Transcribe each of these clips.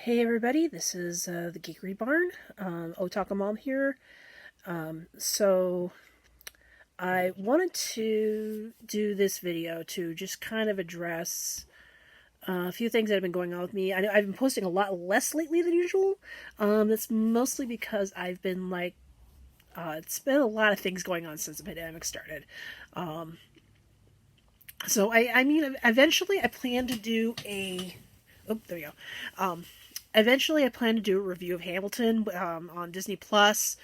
Hey everybody, this is the Geekery Barn. Otaka Mom here. So I wanted to do this video to just kind of address a few things that have been going on with me. I've been posting a lot less lately than usual. That's mostly because I've been it's been a lot of things going on since the pandemic started. Um, so eventually I plan to do a. Oh, there we go. Eventually, I plan to do a review of Hamilton on Disney Plus,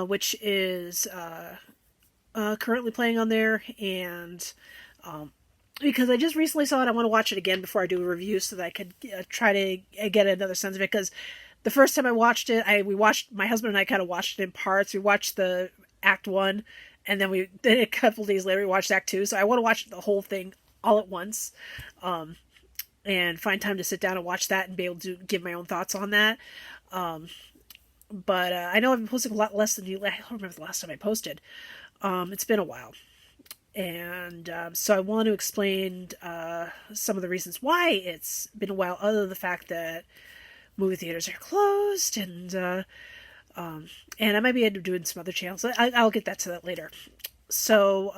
which is currently playing on there, and because I just recently saw it, I want to watch it again before I do a review so that I could try to get another sense of it. Because the first time I watched it, my husband and I kind of watched it in parts. We watched the Act One, and then a couple days later we watched Act Two. So I want to watch the whole thing all at once. And find time to sit down and watch that and be able to give my own thoughts on that. But I know I've been posting a lot less than you. I don't remember the last time I posted. It's been a while. And so I want to explain some of the reasons why it's been a while, other than the fact that movie theaters are closed, and I might be end up doing some other channels. I'll get to that later. So,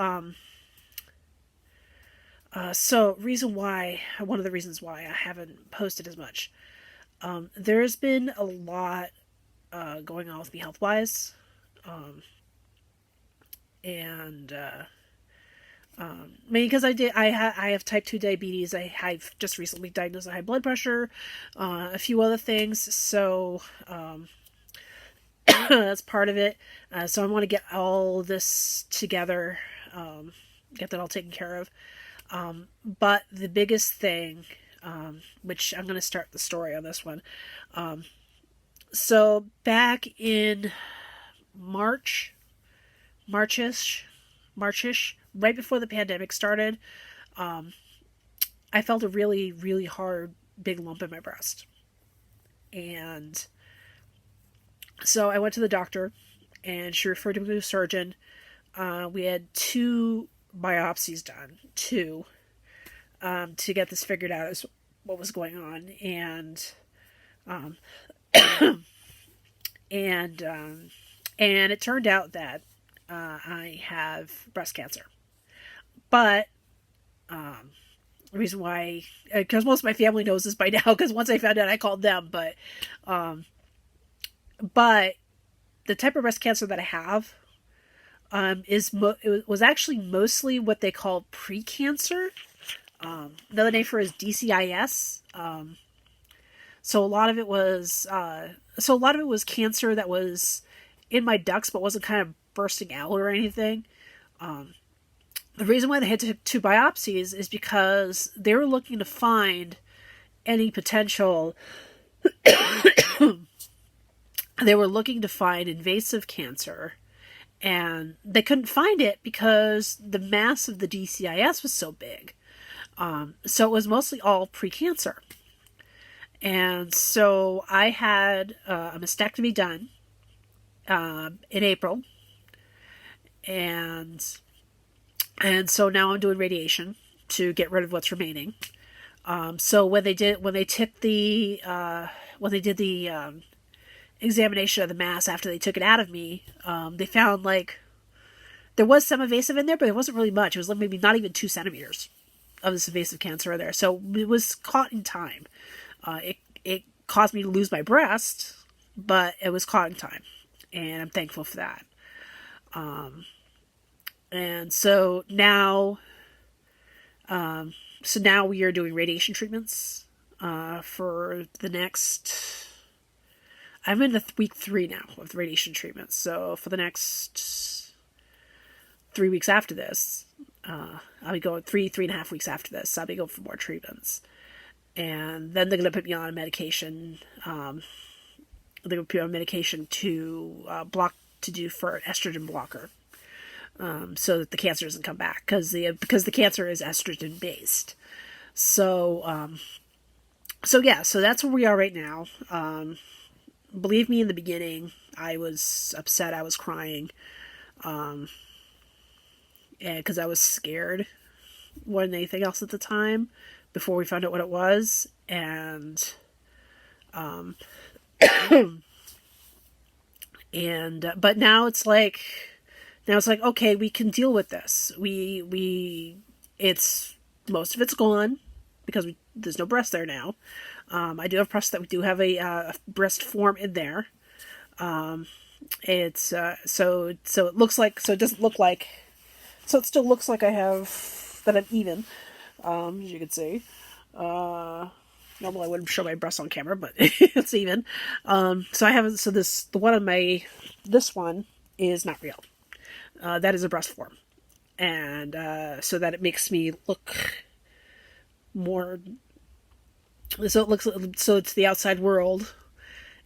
one of the reasons why I haven't posted as much, there's been a lot going on with me health wise, and maybe because I have type 2 diabetes. I've just recently diagnosed with high blood pressure, a few other things. So that's part of it. So I want to get all this together, get that all taken care of. But the biggest thing, which I'm going to start the story on this one. So back in Marchish, right before the pandemic started, I felt a really, really hard, big lump in my breast. And so I went to the doctor, and she referred me to a surgeon. We had 2 biopsies done, to get this figured out as what was going on, and and it turned out that I have breast cancer. But the reason why, because most of my family knows this by now, because once I found out, I called them. But the type of breast cancer that I have it was actually mostly what they call precancer. Another name for it is DCIS. So a lot of it was cancer that was in my ducts, but wasn't kind of bursting out or anything. The reason why they had to take 2 biopsies is because they were looking to find any potential. They were looking to find invasive cancer, and they couldn't find it because the mass of the DCIS was so big. So it was mostly all precancer. And so I had a mastectomy done in April, and so now I'm doing radiation to get rid of what's remaining. So when they did the examination of the mass after they took it out of me, they found there was some invasive in there, but it wasn't really much. It was maybe not even 2 centimeters of this invasive cancer in there. So it was caught in time. It caused me to lose my breast, but it was caught in time, and I'm thankful for that. And so now we are doing radiation treatments for the next. I'm in week 3 now of radiation treatments. So for the next 3 weeks after this, I'll be going 3.5 weeks after this. I'll be going for more treatments, and then they're going to put me on a medication. They're going to put me on medication to do for an estrogen blocker, so that the cancer doesn't come back, because the cancer is estrogen based. So so that's where we are right now. Believe me, in the beginning, I was upset. I was crying, because I was scared more than anything else at the time, before we found out what it was. And And but now it's like, okay, we can deal with this. It's most of it's gone because there's no breast there now. I do have breast that we do have a breast form in there. It's so it looks like, so it doesn't look like, so it still looks like I have that I'm even, as you can see. Normally I wouldn't show my breasts on camera, but it's even. So I haven't. So the one on this one is not real. That is a breast form, and so that it makes me look more. So it looks. So it's the outside world.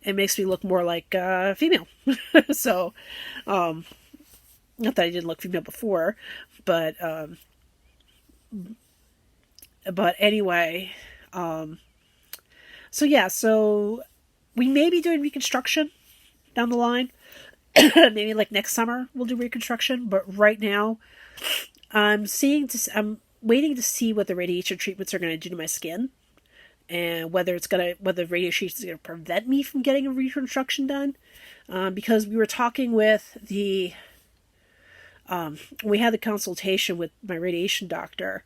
It makes me look more like female. So, not that I didn't look female before, but anyway. So yeah, so we may be doing reconstruction down the line. Maybe like next summer we'll do reconstruction, but right now I'm waiting to see what the radiation treatments are going to do to my skin, and whether radiation is going to prevent me from getting a reconstruction done. Because we were talking with we had the consultation with my radiation doctor.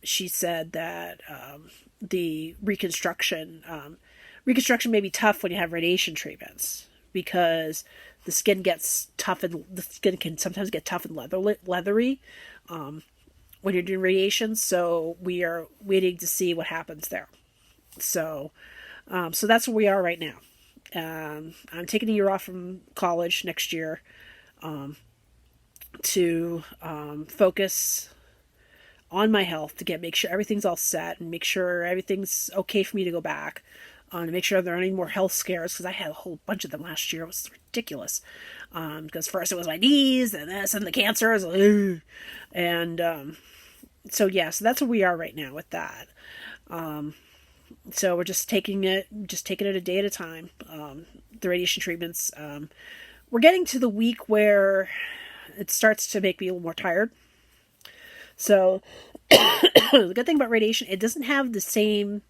She said that the reconstruction may be tough when you have radiation treatments, because the skin can sometimes get tough and leathery when you're doing radiation. So we are waiting to see what happens there. So that's where we are right now. I'm taking a year off from college next year to focus on my health, to make sure everything's all set and make sure everything's okay for me to go back. To make sure there aren't any more health scares, because I had a whole bunch of them last year. It was ridiculous. Because first it was my knees, and this, and the cancer. So that's where we are right now with that. So we're just taking it a day at a time. The radiation treatments. We're getting to the week where it starts to make me a little more tired. So the good thing about radiation, it doesn't have the same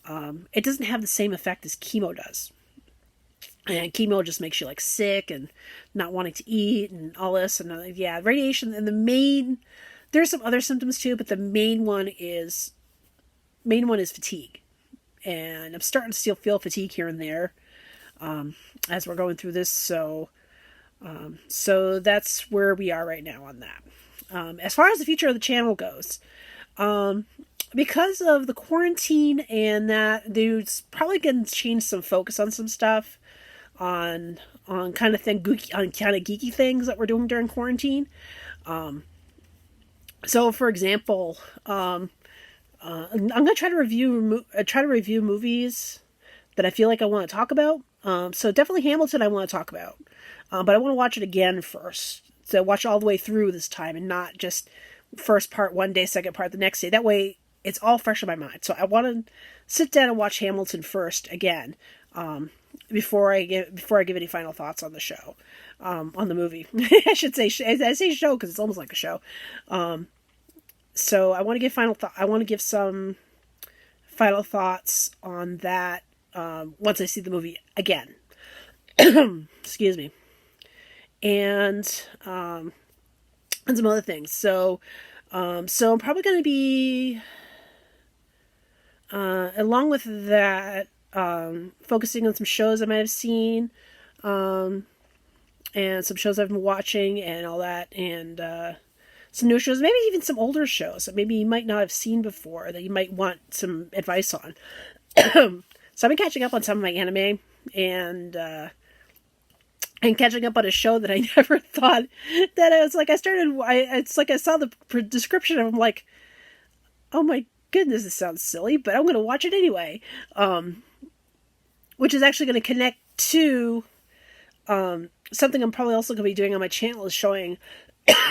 effect as chemo does. And chemo just makes you like sick and not wanting to eat and all this. And radiation, and there's some other symptoms too, but the main one is fatigue. And I'm starting to still feel fatigue here and there as we're going through this. So that's where we are right now on that. As far as the future of the channel goes, because of the quarantine and that, there's probably going to change some focus on some stuff, on kind of geeky things that we're doing during quarantine. So for example, I'm going to try to review movies that I feel like I want to talk about. So definitely Hamilton I want to talk about, but I want to watch it again first. So watch all the way through this time, and not just first part one day, second part the next day. That way it's all fresh in my mind. So I want to sit down and watch Hamilton first again, before I give any final thoughts on the show, on the movie. I should say, I say show because it's almost like a show. So I want to give some final thoughts on that once I see the movie again. Excuse me. And some other things. So I'm probably going to be, along with that, focusing on some shows I might have seen, and some shows I've been watching and all that, and some new shows, maybe even some older shows that maybe you might not have seen before that you might want some advice on. So I've been catching up on some of my anime, and catching up on a show that I never thought that I was like, it's like I saw the description and I'm like, oh my goodness, this sounds silly, but I'm going to watch it anyway. Which is actually going to connect to something I'm probably also going to be doing on my channel, is showing,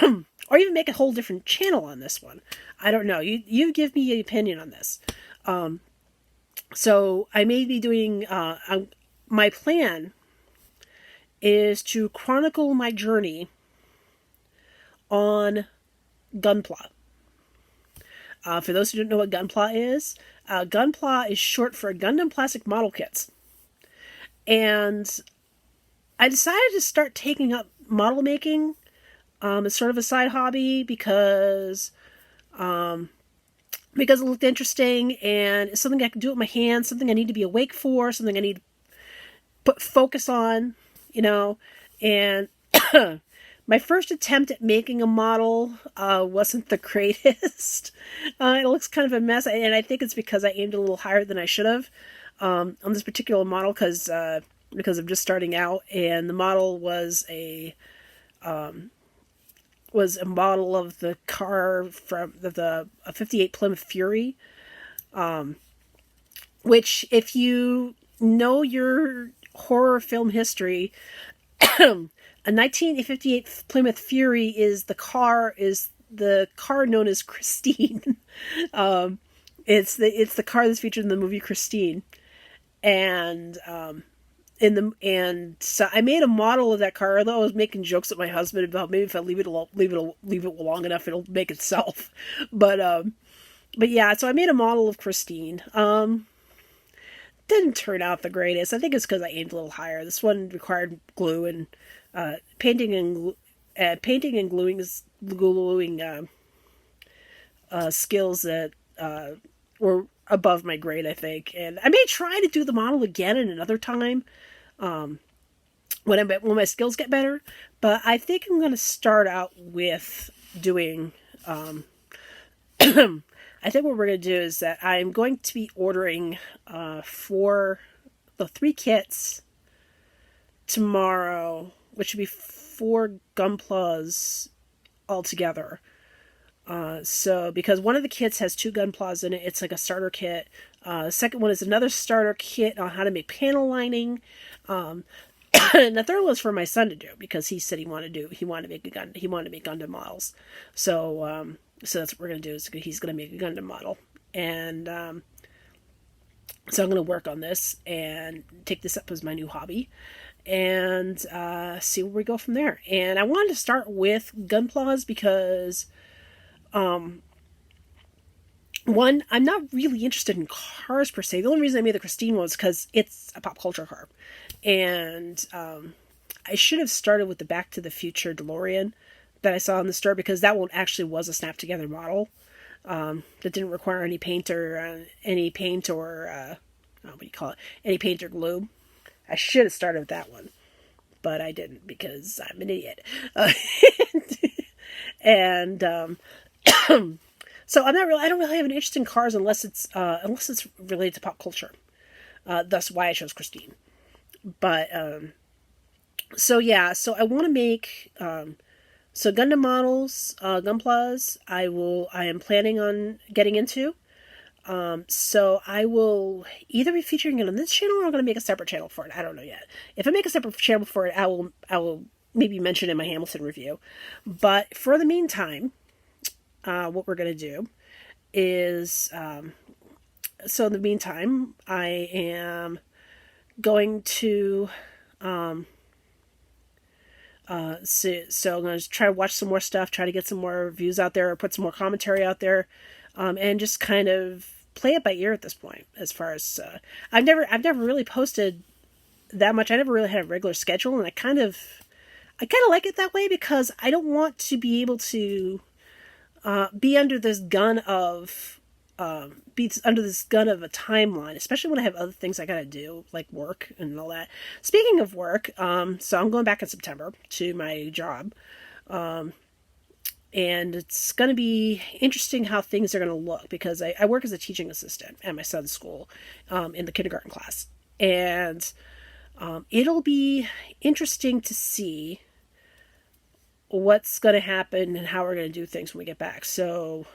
or even make a whole different channel on this one. I don't know. You give me an opinion on this. So I may be doing, my plan is to chronicle my journey on Gunpla. For those who don't know what Gunpla is, Gunpla is short for Gundam Plastic Model Kits. And I decided to start taking up model making as sort of a side hobby because it looked interesting and it's something I can do with my hands, something I need to be awake for, something I need to put focus on, and my first attempt at making a model wasn't the greatest. It looks kind of a mess, and I think it's because I aimed a little higher than I should have on this particular model because I'm just starting out, and the model was a model of the car from the 58 Plymouth Fury, which, if you know your horror film history, a 1958 Plymouth Fury is the car known as Christine. It's the car that's featured in the movie Christine, and so I made a model of that car. Although I was making jokes with my husband about maybe if I leave it long enough, it'll make itself. But yeah, so I made a model of Christine. Didn't turn out the greatest. I think it's because I aimed a little higher. This one required glue and painting and gluing skills that were above my grade, I think. And I may try to do the model again in another time when my skills get better. But I think I'm going to start out with doing. I think what we're going to do is that I'm going to be ordering for the 3 kits tomorrow, which would be 4 Gunplas altogether. So because one of the kits has 2 Gunplas in it, it's like a starter kit. The second one is another starter kit on how to make panel lining. And the third one was for my son to do because he said he wanted to make Gundam models. So that's what we're going to do, is he's going to make a Gundam model. And so I'm going to work on this and take this up as my new hobby and see where we go from there. And I wanted to start with Gunplas because, one, I'm not really interested in cars per se. The only reason I made the Christine was because it's a pop culture car. And I should have started with the Back to the Future DeLorean that I saw in the store, because that one actually was a snap together model that didn't require any paint or any paint or glue. I should have started with that one, but I didn't because I'm an idiot. And so I don't really have an interest in cars unless it's related to pop culture. That's why I chose Christine. But so I want to make Gundam models, Gunplas. I am planning on getting into. So I will either be featuring it on this channel or I'm going to make a separate channel for it. I don't know yet. If I make a separate channel for it, I will maybe mention it in my Hamilton review. But for the meantime, what we're going to do is, so in the meantime, I am going to, so I'm going to try to watch some more stuff, try to get some more reviews out there, or put some more commentary out there, and just kind of play it by ear at this point. As far as I've never really posted that much. I never really had a regular schedule, and I kind of like it that way because I don't want to be able to be under this gun of a timeline, especially when I have other things I gotta do, like work and all that. Speaking of work, so I'm going back in September to my job, and it's going to be interesting how things are going to look because I work as a teaching assistant at my son's school, in the kindergarten class, and it'll be interesting to see what's going to happen and how we're going to do things when we get back. So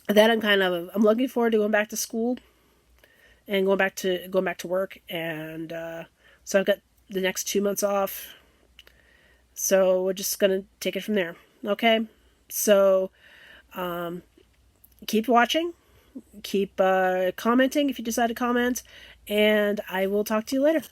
that I'm looking forward to going back to school and going back to work, and so I've got the next 2 months off. So we're just gonna take it from there. Okay, so keep watching, keep commenting if you decide to comment, and I will talk to you later.